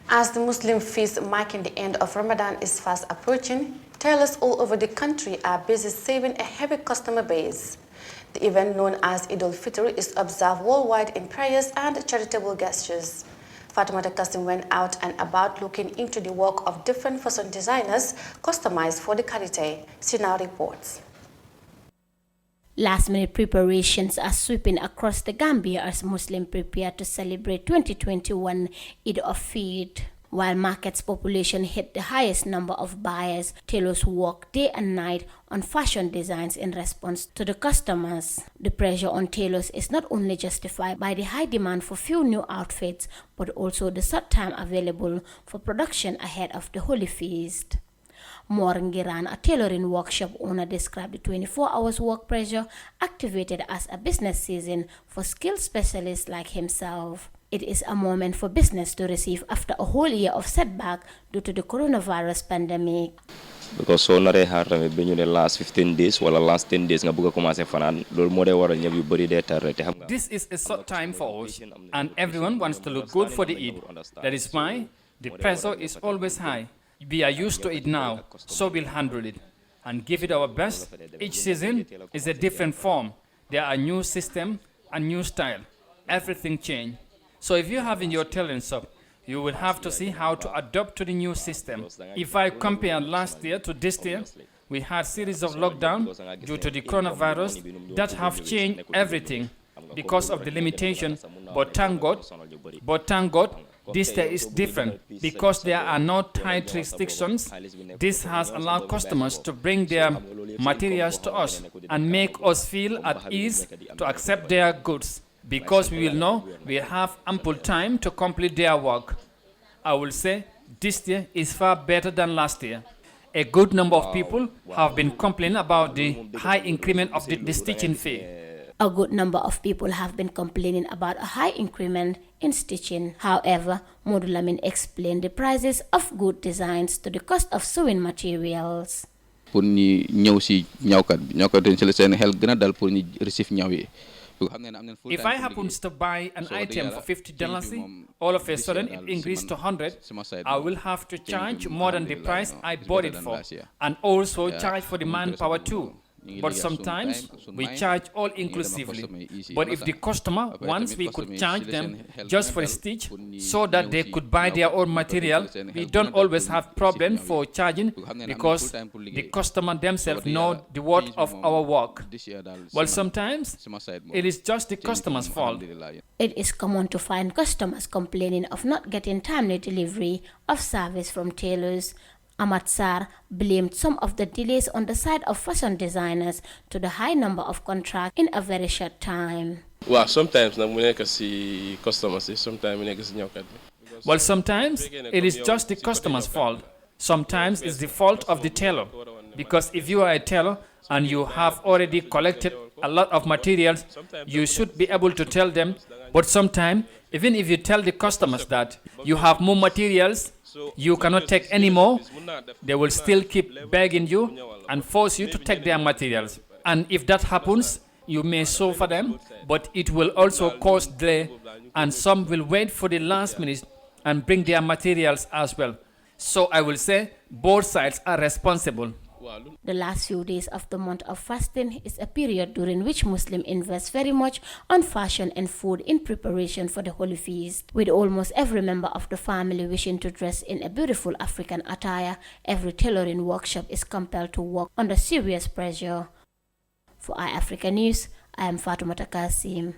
As the Muslim feast marking the end of Ramadan is fast approaching, tailors all over the country are busy saving a heavy customer base. The event known as Eid al-Fitr is observed worldwide in prayers and charitable gestures. Fatimata Kasim went out and about looking into the work of different fashion designers customized for the Karite. She now reports. Last-minute preparations are sweeping across the Gambia as Muslims prepare to celebrate 2021 Eid al-Fitr. While market's population hit the highest number of buyers, tailors work day and night on fashion designs in response to the customers. The pressure on tailors is not only justified by the high demand for few new outfits, but also the short time available for production ahead of the Holy Feast. Morangiran, a tailoring workshop owner, described the 24 hours work pressure activated as a business season for skilled specialists like himself. It is a moment for business to receive after a whole year of setback due to the coronavirus pandemic. Because so na tamit bi ñu ne last 15 days wala last 10 days nga bëgg commencer fanaan loolu moo waral ñëpp yu bari dé tar té xam nga. This is a short time for us and everyone wants to look good for the Eid. That is why the pressure is always high. We are used to it now, so we'll handle it and give it our best. Each season is a different form. There are new system and new style. Everything changed. So if you have in your talent shop, you will have to see how to adapt to the new system. If I compare last year to this year, we had series of lockdown due to the coronavirus that have changed everything because of the limitation. But thank God, this year is different because there are no tight restrictions. This has allowed customers to bring their materials to us and make us feel at ease to accept their goods because we will know we have ample time to complete their work. I will say this year is far better than last year. A good number of people have been complaining about the high increment of the stitching fee. A good number of people have been complaining about a high increment in stitching. However, Modulamin explained the prices of good designs to the cost of sewing materials. Pour ñi ñëw ci ñawkat bi ñawkat dañ ci seen xel gëna dal pour ñi receive ñaw yi. If I happen to buy an item for $50, all of a sudden it increased to $100, I will have to charge more than the price I bought it for, and also charge for the manpower too. But sometimes we charge all inclusively. But if the customer wants, we could charge them just for a stitch so that they could buy their own material. We don't always have problem for charging because the customer themselves know the worth of our work. Well, sometimes it is just the customer's fault. It is common to find customers complaining of not getting timely delivery of service from tailors. Ahmad Sar blamed some of the delays on the side of fashion designers to the high number of contracts in a very short time. Well, sometimes sometimes it is just the customer's fault. Sometimes it's the fault of the tailor. Because if you are a tailor and you have already collected a lot of materials, you should be able to tell them. But sometimes, even if you tell the customers that you have more materials, you cannot take any more, they will still keep begging you and force you to take their materials. And if that happens, you may sew for them, but it will also cause delay, and some will wait for the last minute and bring their materials as well. So I will say both sides are responsible. The last few days of the month of fasting is a period during which Muslims invest very much on fashion and food in preparation for the Holy Feast. With almost every member of the family wishing to dress in a beautiful African attire, every tailoring workshop is compelled to work under serious pressure. For iAfrica News, I am Fatimata Kasim.